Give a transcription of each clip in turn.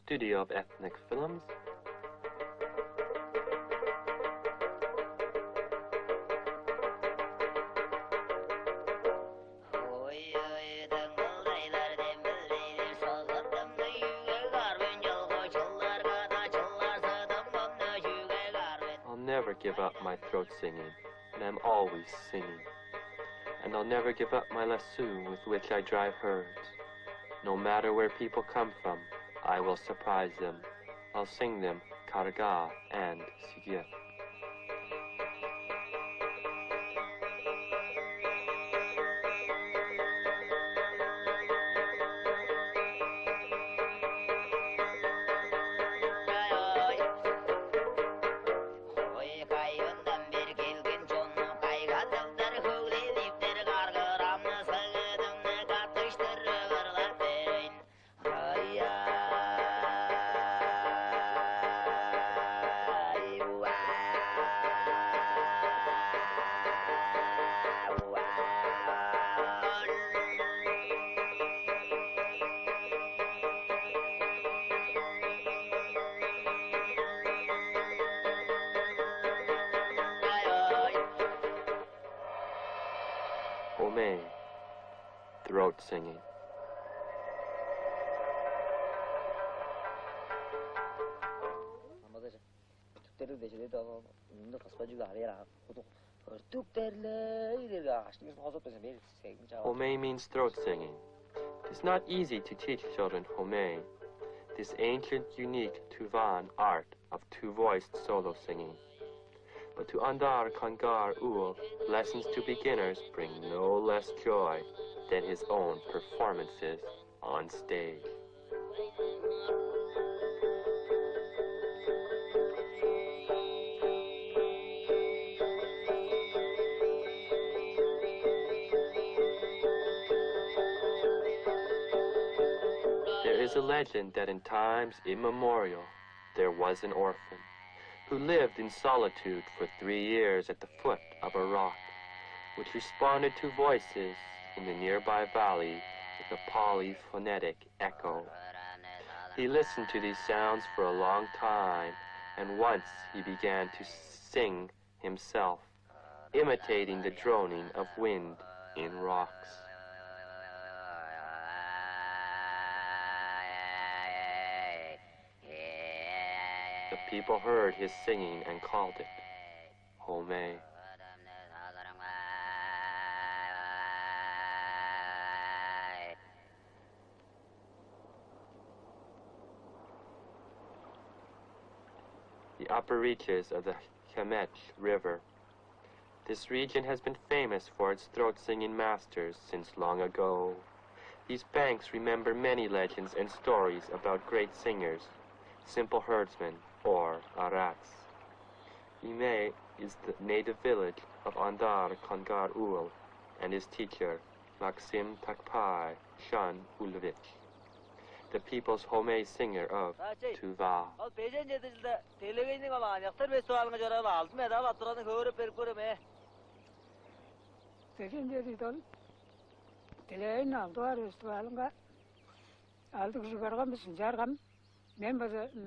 studio of ethnic films. I'll never give up my throat singing, and I'm always singing. And I'll never give up my lasso with which I drive herds. No matter where people come from, I will surprise them. I'll sing them karga and sigir. Throat singing. Home means throat singing. It's not easy to teach children home, this ancient, unique Tuvan art of two-voiced solo singing. But to Andar Kongar-ool, lessons to beginners bring no less joy than his own performances on stage. There is a legend that in times immemorial there was an orphan who lived in solitude for 3 years at the foot of a rock, which responded to voices in the nearby valley with a polyphonetic echo. He listened to these sounds for a long time, and once he began to sing himself, imitating the droning of wind in rocks. The people heard his singing and called it home. The upper reaches of the Khemech River. This region has been famous for its throat-singing masters since long ago. These banks remember many legends and stories about great singers, simple herdsmen, or arats. Ime is the native village of Andar Kongar-ool and his teacher, Maxim Takpai Shan Ulvich, the people's home singer of Tыva.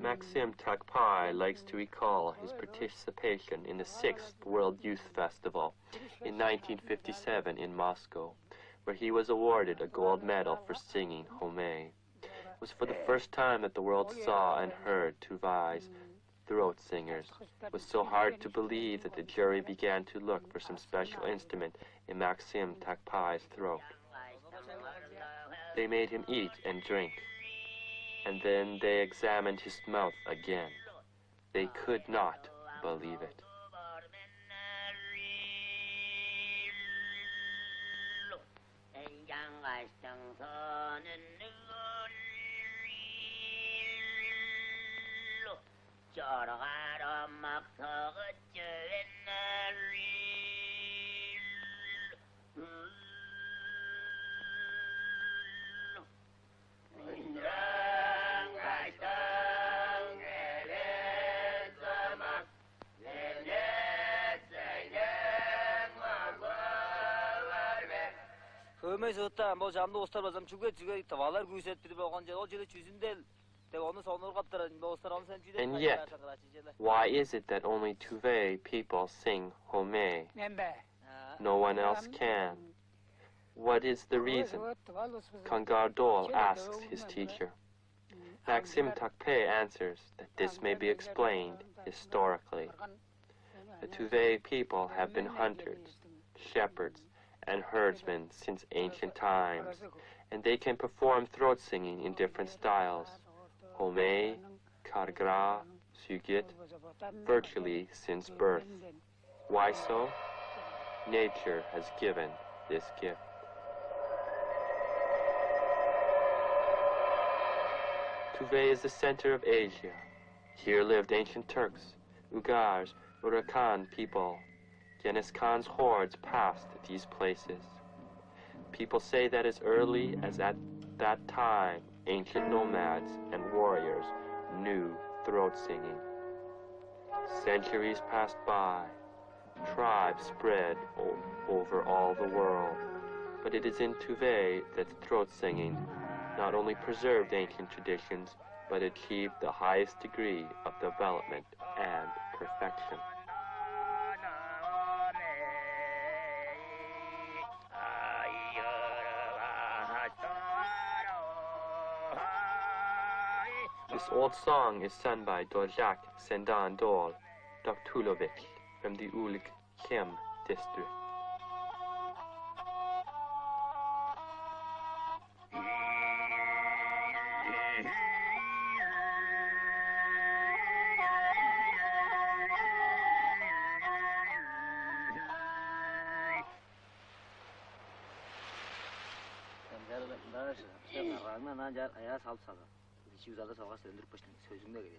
Maxim Takpai likes to recall his participation in the 6th World Youth Festival in 1957 in Moscow, where he was awarded a gold medal for singing home. It was for the first time that the world saw and heard Tuvai's throat singers. It was so hard to believe that the jury began to look for some special instrument in Maxim Takpai's throat. They made him eat and drink, and then they examined his mouth again. They could not believe it. Көмей сотта, бұл жамды остар базам чүге tavalar güyset biri болған жел, ол жерде жүзіндел And yet, why is it that only Tыva people sing home? No one else can. What is the reason? Kongar-ool asks his teacher. Maxim Takpe answers that this may be explained historically. The Tыva people have been hunters, shepherds, and herdsmen since ancient times, and they can perform throat singing in different styles, home, kargra, sugit, virtually since birth. Why so? Nature has given this gift. Tыva is the center of Asia. Here lived ancient Turks, Uyghurs, Urarkan people. Genghis Khan's hordes passed these places. People say that as early as at that time, ancient nomads and warriors knew throat singing. Centuries passed by. Tribes spread over all the world. But it is in Tыva that throat singing not only preserved ancient traditions, but achieved the highest degree of development and perfection. This old song is sung by Dorjak Sendan Dol Doktulovic from the Ulik Khem district.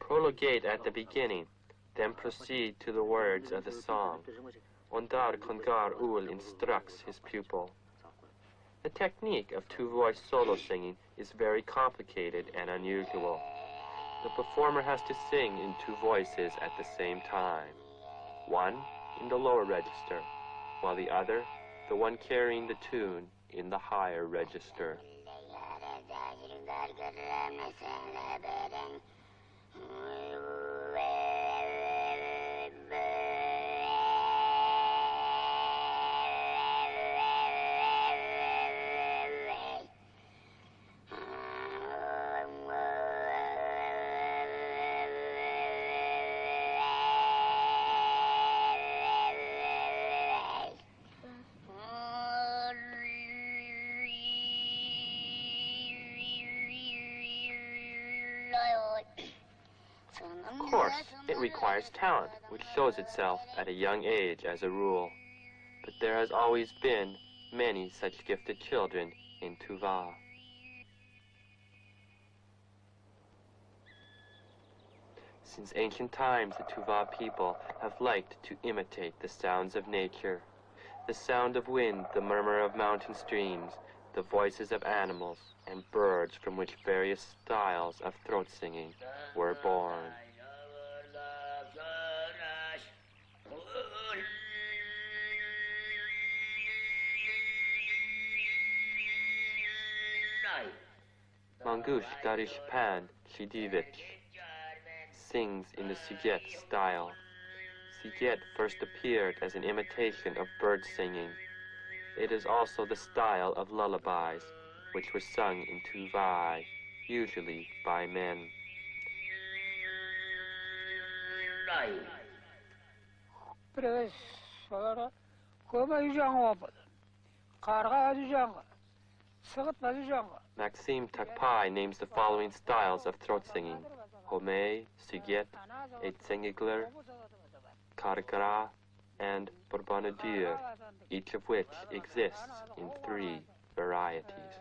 Prolongate at the beginning, then proceed to the words of the song. Ondar Kongar-ool instructs his pupil. The technique of two-voice solo singing is very complicated and unusual. The performer has to sing in two voices at the same time. One in the lower register, while the other, the one carrying the tune, in the higher register. Of course, it requires talent, which shows itself at a young age as a rule. But there has always been many such gifted children in Tыva. Since ancient times, the Tыva people have liked to imitate the sounds of nature. The sound of wind, the murmur of mountain streams, the voices of animals and birds from which various styles of throat singing were born. Mangush Darishpan Shidivich sings in the Siget style. Siget first appeared as an imitation of bird singing. It is also the style of lullabies, which were sung in Tыva, usually by men. Maxim Takpai names the following styles of throat singing: Home, Siget, Eitzengigler, Kargra, and Bourbonadur, each of which exists in 3 varieties.